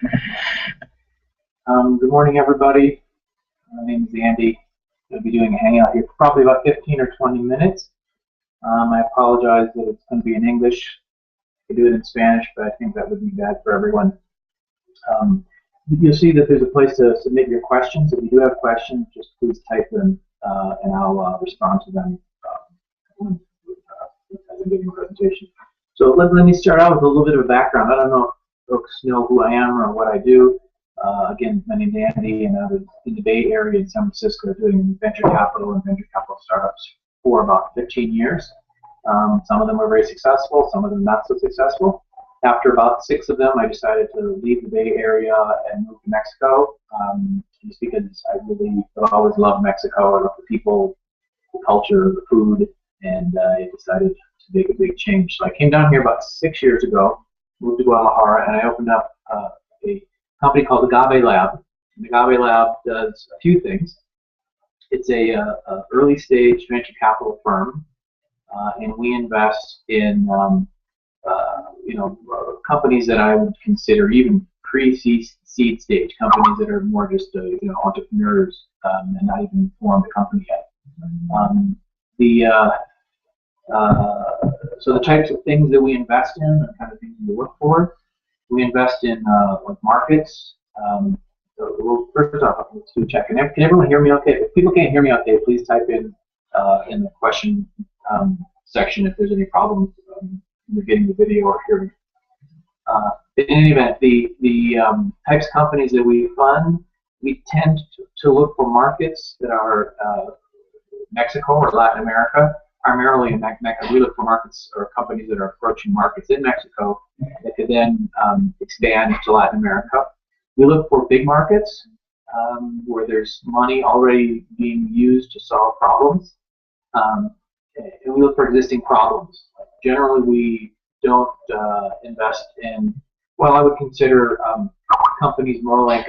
Good morning, everybody. My name is Andy. I'll be doing a hangout here for probably about 15 or 20 minutes. I apologize that it's going to be in English. I could do it in Spanish, but I think that would be bad for everyone. You'll see that there's a place to submit your questions. If you do have questions, just please type them, and I'll respond to them as I'm giving a presentation. So let me start out with a little bit of a background. I don't know if folks know who I am or what I do. Again, my name is Andy, and I was in the Bay Area in San Francisco doing venture capital and venture capital startups for about 15 years. Some of them were very successful, some of them not so successful. After about 6 of them, I decided to leave the Bay Area and move to Mexico, just because I really always loved Mexico. I love the people, the culture, the food, and I decided to make a big change. So I came down here about 6 years ago, moved to Guadalajara, and I opened up a company called Agave Lab. And Agave Lab does a few things. It's a early stage venture capital firm, and we invest in companies that I would consider even pre-seed stage companies that are more just entrepreneurs and not even formed a company yet. So the types of things that we invest in, the kind of things we look for. We invest in markets. First off, let's do a check. Can everyone hear me okay? If people can't hear me okay, please type in the question section if there's any problems you're getting the video or hearing. In any event, the types of companies that we fund, we tend to look for markets that are Mexico or Latin America. Primarily in Mexico, we look for markets or companies that are approaching markets in Mexico that could then expand to Latin America. We look for big markets where there's money already being used to solve problems. And we look for existing problems. Generally, we don't invest in, well, I would consider companies more like,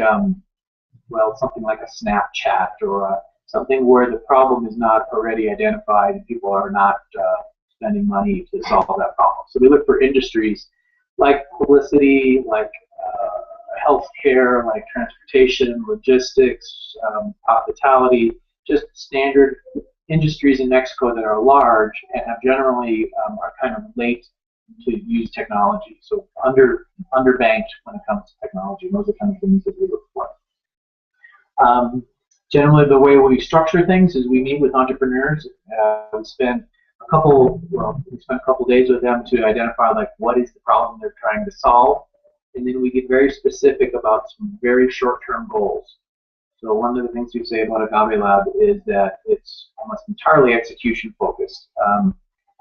something like a Snapchat or something where the problem is not already identified and people are not spending money to solve that problem. So we look for industries like publicity, like healthcare, like transportation, logistics, hospitality, just standard industries in Mexico that are large and have generally are kind of late to use technology. So underbanked when it comes to technology. Those are the kind of things that we look for. Generally, the way we structure things is we meet with entrepreneurs. We spend a couple days with them to identify what is the problem they're trying to solve, and then we get very specific about some very short-term goals. So one of the things we say about Agave Lab is that it's almost entirely execution focused.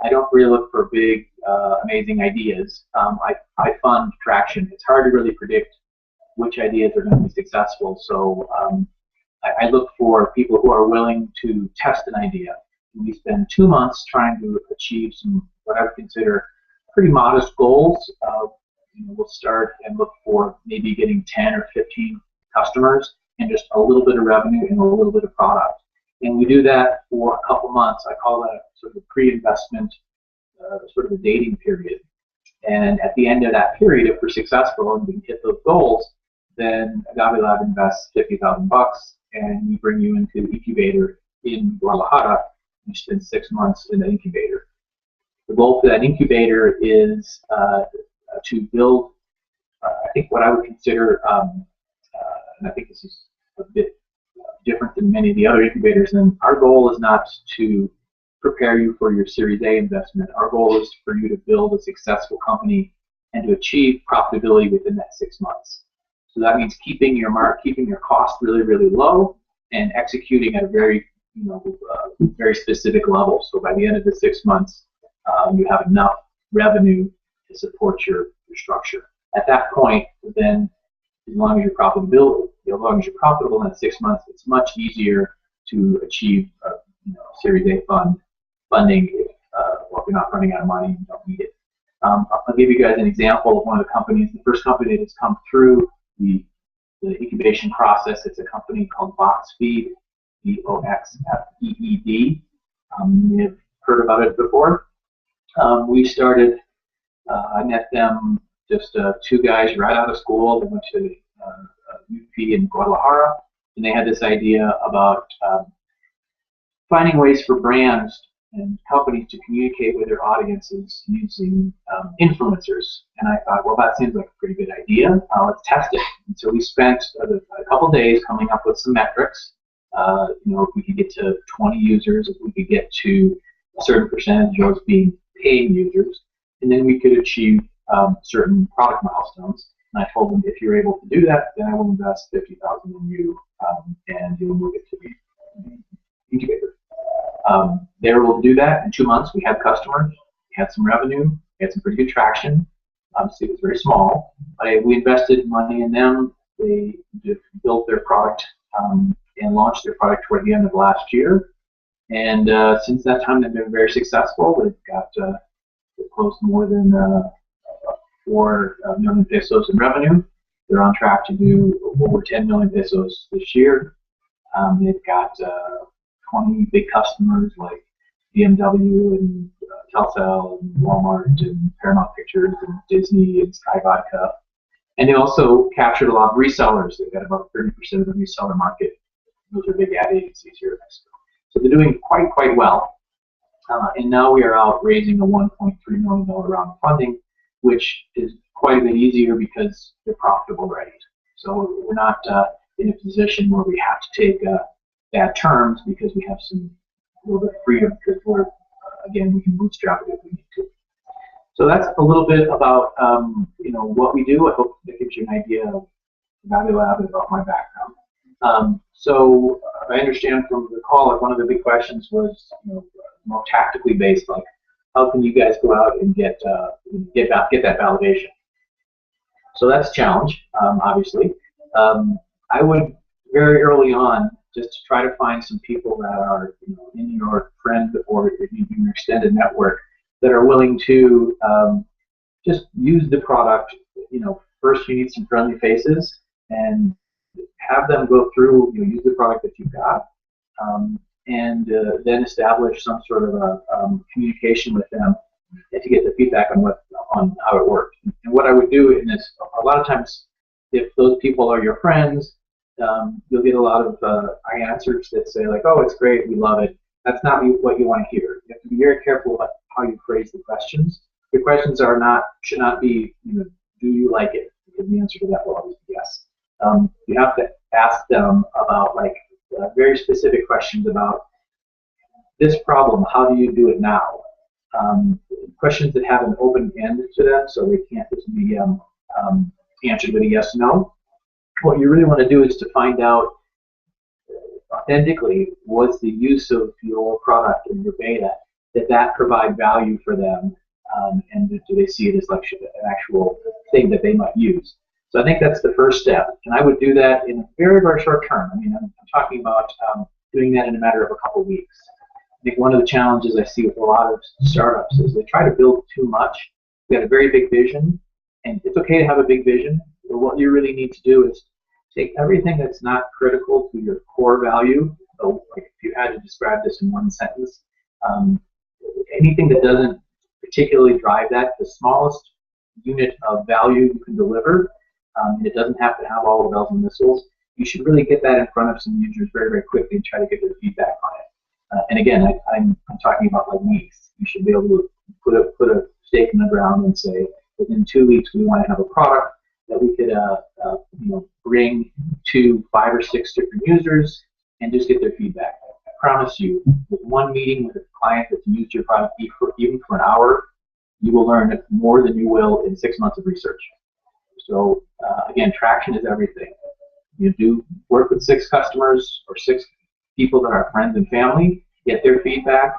I don't really look for big, amazing ideas. I fund traction. It's hard to really predict which ideas are going to be successful. So I look for people who are willing to test an idea. And we spend 2 months trying to achieve some what I would consider pretty modest goals. We'll start and look for maybe getting 10 or 15 customers and just a little bit of revenue and a little bit of product. And we do that for a couple months. I call that sort of a pre-investment, sort of a dating period. And at the end of that period, if we're successful and we can hit those goals, then Agave Lab invests $50,000 and we bring you into the incubator in Guadalajara. You spend 6 months in the incubator. The goal for that incubator is to build, I think what I would consider, and I think this is a bit different than many of the other incubators, and our goal is not to prepare you for your Series A investment. Our goal is for you to build a successful company and to achieve profitability within that 6 months. So that means keeping your cost really, really low and executing at a very, very specific level. So by the end of the 6 months, you have enough revenue to support your structure. At that point, then, as long as you're profitable in that 6 months, it's much easier to achieve Series A funding if you're not running out of money and you don't need it. I'll give you guys an example of one of the companies. The first company that has come through the incubation process, it's a company called Voxfeed, Voxfeed. You may have heard about it before. We started, I met them just 2 guys right out of school. They went to UP in Guadalajara, and they had this idea about finding ways for brands and companies to communicate with their audiences using influencers. And I thought, well, that seems like a pretty good idea. Let's test it. And so we spent a couple days coming up with some metrics. If we could get to 20 users, if we could get to a certain percentage of those being paying users, and then we could achieve certain product milestones. And I told them, if you're able to do that, then I will invest $50,000 in you, and you'll move it to the incubator. They were able to do that in 2 months. We had customers, we had some revenue, we had some pretty good traction. Obviously, it was very small. We invested money in them. They built their product and launched their product toward the end of last year. And since that time, they've been very successful. They've got close to more than 4 million pesos in revenue. They're on track to do over 10 million pesos this year. They've got 20 big customers like BMW and Telcel and Walmart and Paramount Pictures and Disney and Sky Vodka. And they also captured a lot of resellers. They've got about 30% of the reseller market. Those are big ad agencies here in Mexico. So they're doing quite well. And now we are out raising a $1.3 million round of funding, which is quite a bit easier because they're profitable already. So we're not in a position where we have to take bad terms because we have a little bit of freedom because again, we can bootstrap it if we need to. So that's a little bit about what we do. I hope that gives you an idea of about my background. So I understand from the call that one of the big questions was more tactically based, like how can you guys go out and get that validation? So that's a challenge, obviously. I would very early on just to try to find some people that are in your friend or in your extended network that are willing to just use the product. First you need some friendly faces and have them go through, use the product that you've got, and then establish some sort of a communication with them and to get the feedback on how it works. And what I would do in this, a lot of times, if those people are your friends, you'll get a lot of answers that say like, "Oh, it's great, we love it." That's not what you want to hear. You have to be very careful about how you phrase the questions. Your questions should not be, do you like it? Because the answer to that will always be yes. You have to ask them about very specific questions about this problem. How do you do it now? Questions that have an open end to them, so they can't just be answered with a yes no. What you really want to do is to find out authentically what's the use of your product in your beta, that provide value for them, and do they see it as like an actual thing that they might use. So I think that's the first step, and I would do that in a very, very short term. I mean, I'm talking about doing that in a matter of a couple weeks. I think one of the challenges I see with a lot of startups is they try to build too much. We have a very big vision, and it's okay to have a big vision, but what you really need to do is take everything that's not critical to your core value. So like if you had to describe this in one sentence, anything that doesn't particularly drive that, the smallest unit of value you can deliver, and it doesn't have to have all the bells and whistles, you should really get that in front of some users very, very quickly and try to get their feedback on it. And again, I'm talking about like weeks. You should be able to put a stake in the ground and say, within 2 weeks, we want to have a product that we could bring to 5 or 6 different users and just get their feedback. I promise you, with one meeting with a client that's used your product even for an hour, you will learn more than you will in 6 months of research. So again, traction is everything. You do work with 6 customers or 6 people that are friends and family, get their feedback,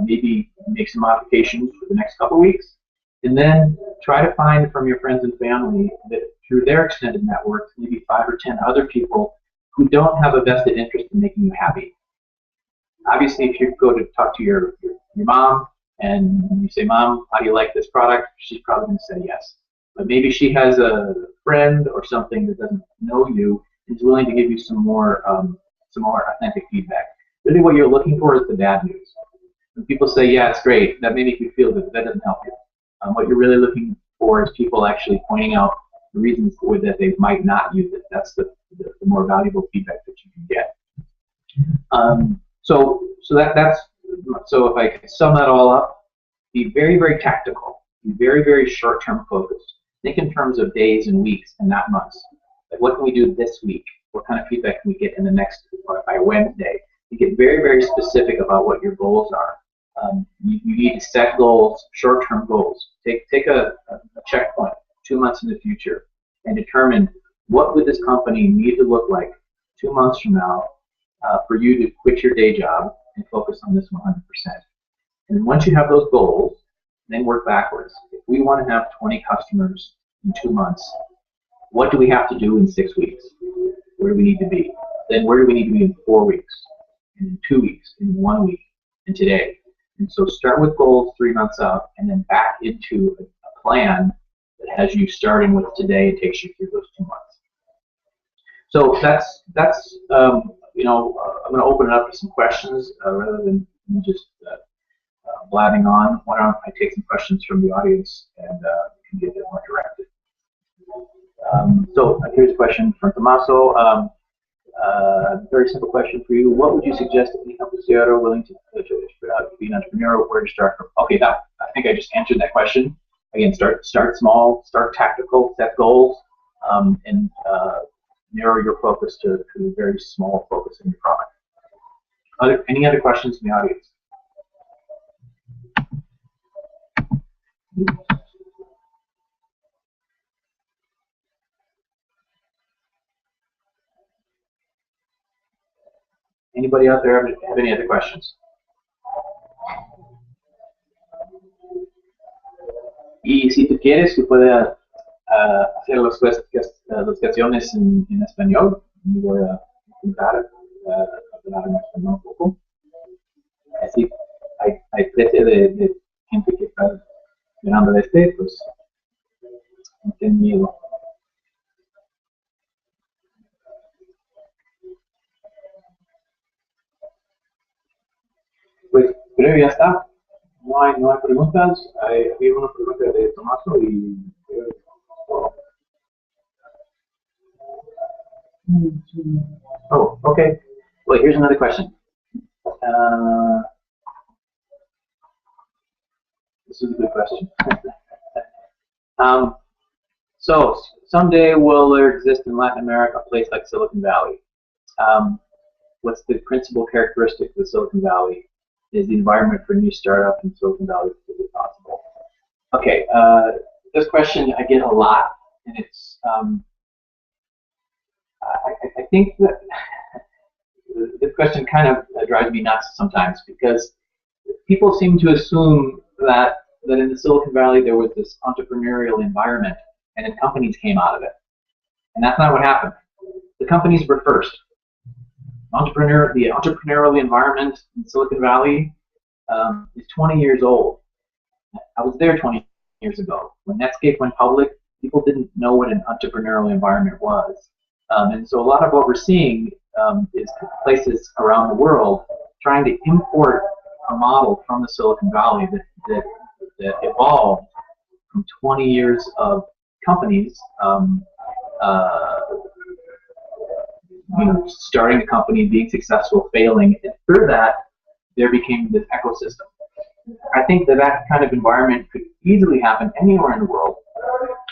maybe make some modifications for the next couple weeks, and then try to find from your friends and family that through their extended networks, maybe 5 or 10 other people who don't have a vested interest in making you happy. Obviously, if you go to talk to your mom and you say, "Mom, how do you like this product?" she's probably going to say yes. But maybe she has a friend or something that doesn't know you and is willing to give you some more authentic feedback. Really what you're looking for is the bad news. When people say, "Yeah, it's great," that may make you feel good, but that doesn't help you. What you're really looking for is people actually pointing out the reasons for that they might not use it. That's the more valuable feedback that you can get. So if I sum that all up, be very, very tactical. Be very, very short-term focused. Think in terms of days and weeks and not months. Like, what can we do this week? What kind of feedback can we get in the next, or by Wednesday? You get very, very specific about what your goals are. You need to set goals, short-term goals. Take a checkpoint 2 months in the future and determine what would this company need to look like 2 months from now for you to quit your day job and focus on this 100%. And once you have those goals, then work backwards. If we want to have 20 customers in 2 months, what do we have to do in 6 weeks? Where do we need to be? Then where do we need to be in 4 weeks, in 2 weeks, in 1 week, and today? And so start with goals 3 months out, and then back into a plan that has you starting with today and takes you through those 2 months. So that's I'm going to open it up to some questions rather than me just blabbing on. Why don't I take some questions from the audience and can get a bit more directed. So here's a question from Tommaso. Very simple question for you. What would you suggest to any company willing to be an entrepreneur? Where to start from? Okay, I think I just answered that question. Again, start small, start tactical, set goals, and narrow your focus to a very small focus in your product. Any other questions in the audience? Anybody out there have any other questions? Y si tú quieres, tú puedes hacer las cuestiones en español. Me voy a intentar hablar en español un poco. Así hay precio de gente que está mirando pues no ten miedo. Pues creo que ya está. No hay preguntas. Había una pregunta de Tomaso y oh, okay. Well, here's another question. This is a good question. So someday will there exist in Latin America a place like Silicon Valley? What's the principal characteristic of the Silicon Valley? Is the environment for new startup in Silicon Valley is it possible? Okay, this question I get a lot, and it's I think that this question kind of drives me nuts sometimes because people seem to assume that in the Silicon Valley there was this entrepreneurial environment and then companies came out of it, and that's not what happened. The companies were first. The entrepreneurial environment in Silicon Valley is 20 years old. I was there 20 years ago. When Netscape went public, people didn't know what an entrepreneurial environment was. And so a lot of what we're seeing is places around the world trying to import a model from the Silicon Valley that evolved from 20 years of companies starting a company, being successful, failing, and through that, there became this ecosystem. I think that kind of environment could easily happen anywhere in the world.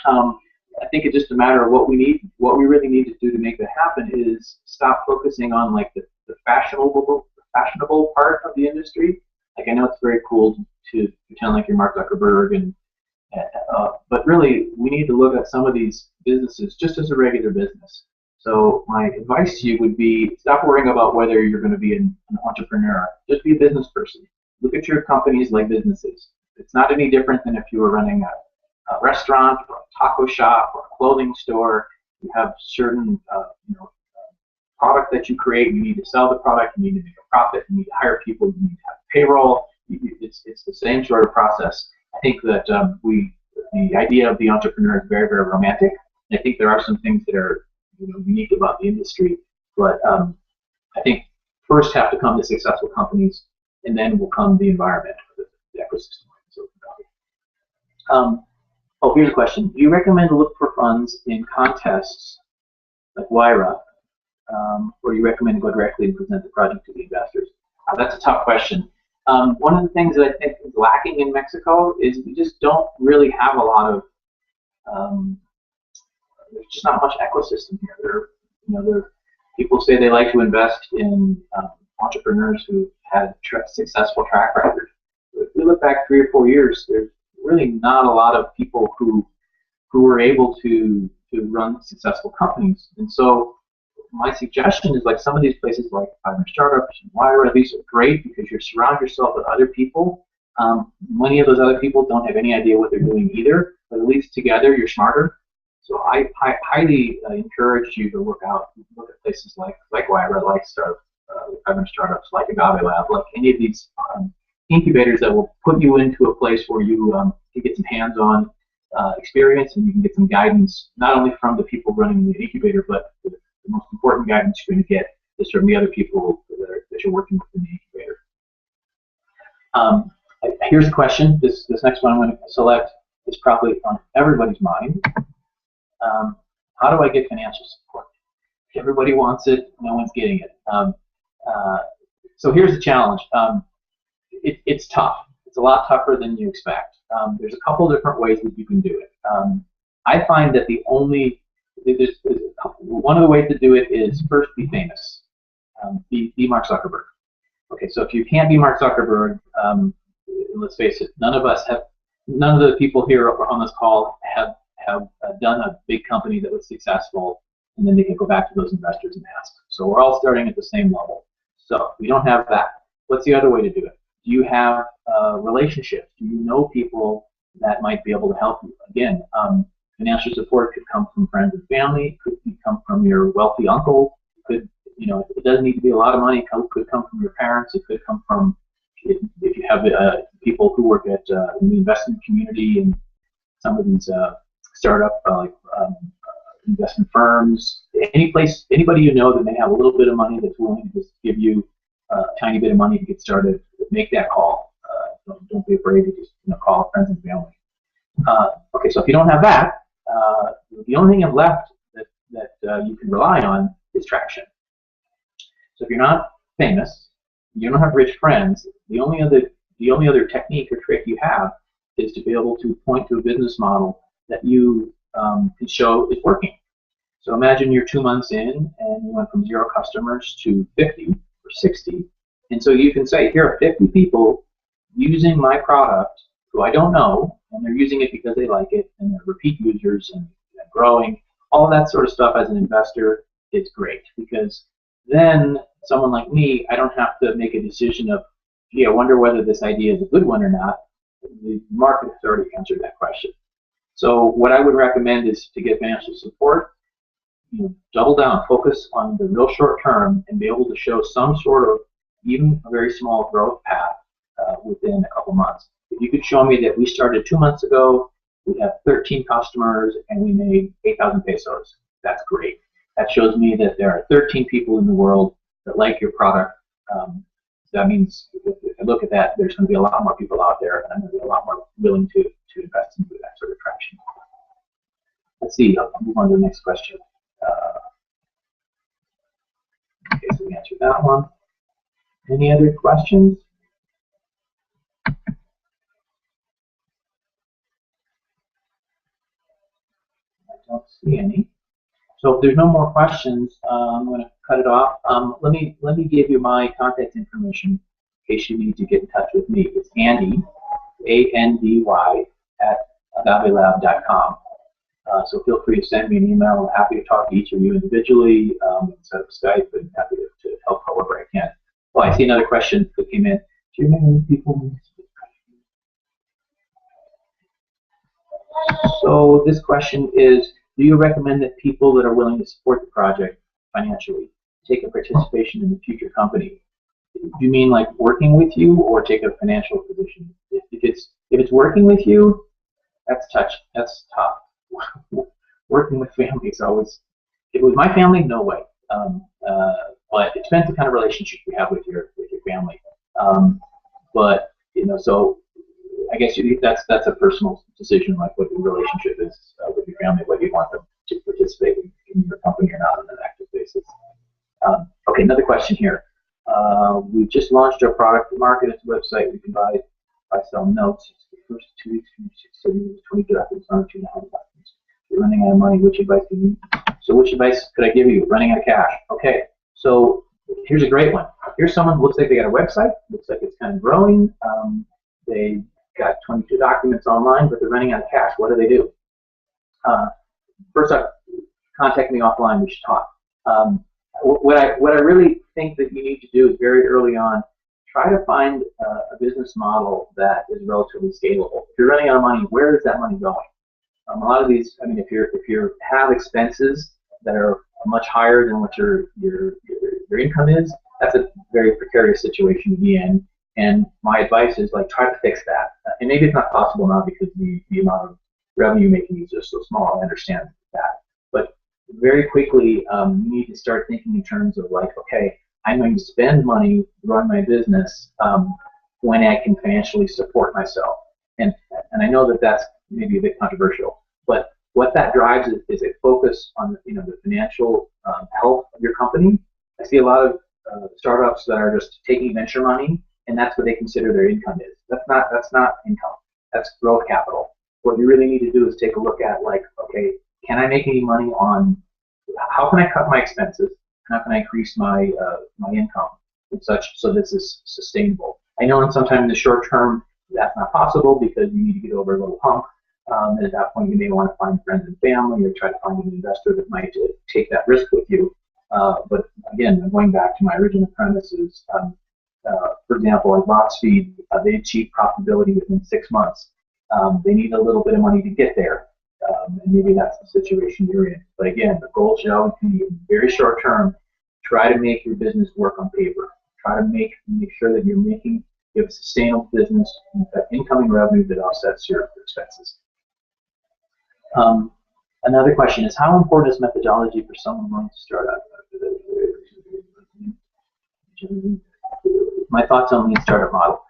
I think it's just a matter of what we really need to do to make that happen is stop focusing on like the fashionable part of the industry. Like I know it's very cool to pretend like you're Mark Zuckerberg, but really we need to look at some of these businesses just as a regular business. So my advice to you would be stop worrying about whether you're going to be an entrepreneur. Just be a business person. Look at your companies like businesses. It's not any different than if you were running a restaurant or a taco shop or a clothing store. You have certain product that you create. You need to sell the product. You need to make a profit. You need to hire people. You need to have payroll. It's the same sort of process. I think that the idea of the entrepreneur is very, very romantic. I think there are some things that are unique about the industry, but I think first have to come the successful companies, and then will come the environment, the ecosystem. Oh, here's a question. Do you recommend to look for funds in contests like WIRA, or do you recommend to go directly and present the project to the investors? That's a tough question. One of the things that I think is lacking in Mexico is we just don't really have a lot of, there's just not much ecosystem here. People say they like to invest in entrepreneurs who had successful track record. If we look back 3 or 4 years, there's really not a lot of people who were able to run successful companies. And so my suggestion is, like, some of these places like Five Startups and Wire, these are great because you surround yourself with other people. Many of those other people don't have any idea what they're doing either, but at least together you're smarter. So I highly encourage you to look at places like Wire, like Five Startups, like Agave Lab, like any of these incubators that will put you into a place where you can get some hands-on experience, and you can get some guidance, not only from the people running the incubator, but the most important guidance you're going to get is from the other people that you're working with in the incubator. Here's a question. This next one I'm going to select is probably on everybody's mind. How do I get financial support? Everybody wants it. No one's getting it. So here's the challenge. It's tough. It's a lot tougher than you expect. There's a couple different ways that you can do it. I find that one of the ways to do it is first be famous. Be Mark Zuckerberg. Okay, so if you can't be Mark Zuckerberg, let's face it, none of the people here on this call have done a big company that was successful, and then they can go back to those investors and ask. So we're all starting at the same level. So we don't have that. What's the other way to do it? Do you have relationships? Do you know people that might be able to help you? Again, financial support could come from friends and family. Could come from your wealthy uncle. It doesn't need to be a lot of money. It could come from your parents. It could come from, if you have people who work at in the investment community and some of these startup investment firms. Anybody you know that may have a little bit of money that's willing to just give you a tiny bit of money to get started, make that call. Don't be afraid to just call friends and family. Okay, so if you don't have that, the only thing left that you can rely on is traction. So if you're not famous, you don't have rich friends, the only other technique or trick you have is to be able to point to a business model that you can show is working. So imagine you're 2 months in and you went from 0 customers to 50 or 60, and so you can say, here are 50 people using my product who I don't know, and they're using it because they like it, and they're repeat users and growing. All that sort of stuff as an investor is great, because then someone like me, I don't have to make a decision of, gee, I wonder whether this idea is a good one or not. The market has already answered that question. So what I would recommend is to get financial support, double down, focus on the real short term, and be able to show some sort of, even a very small growth path within a couple months. If you could show me that we started 2 months ago, we have 13 customers, and we made 8,000 pesos, that's great. That shows me that there are 13 people in the world that like your product. That means if I look at that, there's going to be a lot more people out there, and I'm going to be a lot more willing to invest into that sort of traction. Let's see, I'll move on to the next question. Okay, so we answered that one. Any other questions? I don't see any. So if there's no more questions, I'm going to cut it off. Let me give you my contact information in case you need to get in touch with me. It's Andy, A-N-D-Y, @agavelab.com. So feel free to send me an email. I'm happy to talk to each of you individually, set up Skype, and happy to help however I can. Well, I see another question that came in. Do you remember any people? So this question is, do you recommend that people that are willing to support the project financially take a participation in the future company? Do you mean like working with you, or take a financial position? If it's working with you, that's tough. Working with family is always. If it was my family, no way. But it depends the kind of relationship you have with your family. But so I guess that's a personal decision, like what your relationship is with your family, whether you want them to participate in your company or not on an active basis. Okay, another question here. We just launched our product to market. It's a website. We can buy sell notes. It's the first 2 weeks, 20 documents on 2.5 documents. You're running out of money. Which advice do you need? So which advice could I give you? Running out of cash. Okay, so here's a great one. Here's someone who looks like they got a website. Looks like it's kind of growing. They got 22 documents online, but they're running out of cash. What do? First up, contact me offline. We should talk. What I really think that you need to do is very early on, try to find a business model that is relatively scalable. If you're running out of money, where is that money going? A lot of these, I mean, if you have expenses that are much higher than what your income is, that's a very precarious situation to be in. And my advice is, like, try to fix that. And maybe it's not possible now because the amount of revenue you're making is just so small. I understand that. But very quickly, you need to start thinking in terms of, like, okay, I'm going to spend money to run my business when I can financially support myself. And I know that that's maybe a bit controversial, but what that drives is a focus on the financial health of your company. I see a lot of startups that are just taking venture money, and that's what they consider their income is. That's not income. That's growth capital. What you really need to do is take a look at, like, okay, can I make any money on, how can I cut my expenses? How can I increase my my income and such so this is sustainable? I know sometimes in the short term that's not possible because you need to get over a little hump. And at that point you may want to find friends and family or try to find an investor that might take that risk with you. But again, going back to my original premises, for example, at Lockspeed, they achieved profitability within 6 months. They need a little bit of money to get there. And maybe that's the situation you're in. But again, the goal should always be very short term. Try to make your business work on paper. Try to make sure that you have a sustainable business, you've got incoming revenue that offsets your expenses. Another question is, how important is methodology for someone wanting to start out? My thoughts on lean startup model.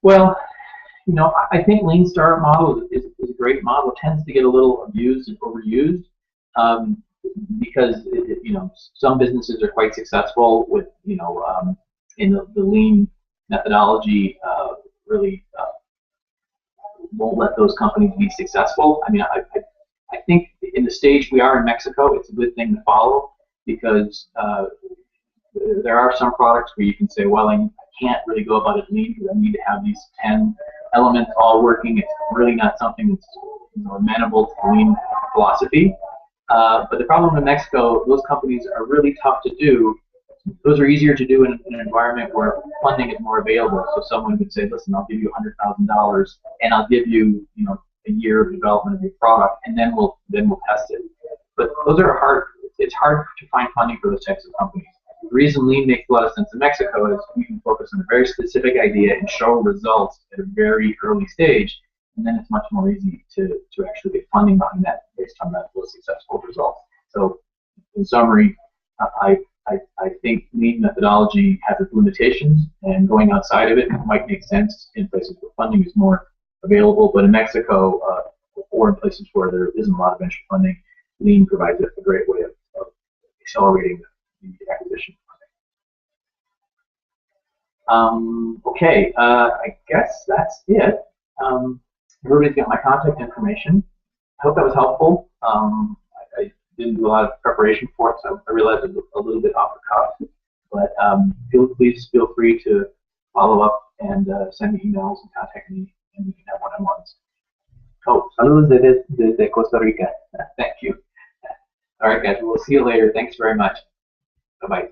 Well, I think lean startup model is a great model. It tends to get a little abused and overused because some businesses are quite successful with in the lean methodology. Really won't let those companies be successful. I mean, I think in the stage we are in Mexico, it's a good thing to follow because there are some products where you can say, well, I can't really go about it lean because I need to have these 10 elements all working. It's really not something that's amenable to the lean philosophy. But the problem in Mexico, those companies are really tough to do. Those are easier to do in an environment where funding is more available. So someone would say, listen, I'll give you $100,000 and I'll give you, a year of development of your product, and then we'll test it. But those are hard. It's hard to find funding for those types of companies. The reason lean makes a lot of sense in Mexico is we can focus on a very specific idea and show results at a very early stage, and then it's much more easy to actually get funding behind that based on those successful results. So, in summary, I think lean methodology has its limitations, and going outside of it might make sense in places where funding is more available. But in Mexico, or in places where there isn't a lot of venture funding, lean provides a great way of accelerating the acquisition. Okay, I guess that's it. Everybody's got my contact information. I hope that was helpful. I didn't do a lot of preparation for it, so I realized it was a little bit off the cuff. But please feel free to follow up and send me emails and contact me, and we can have one-on-ones. Oh, saludos desde Costa Rica. Thank you. All right, guys. We'll see you later. Thanks very much. Bye-bye.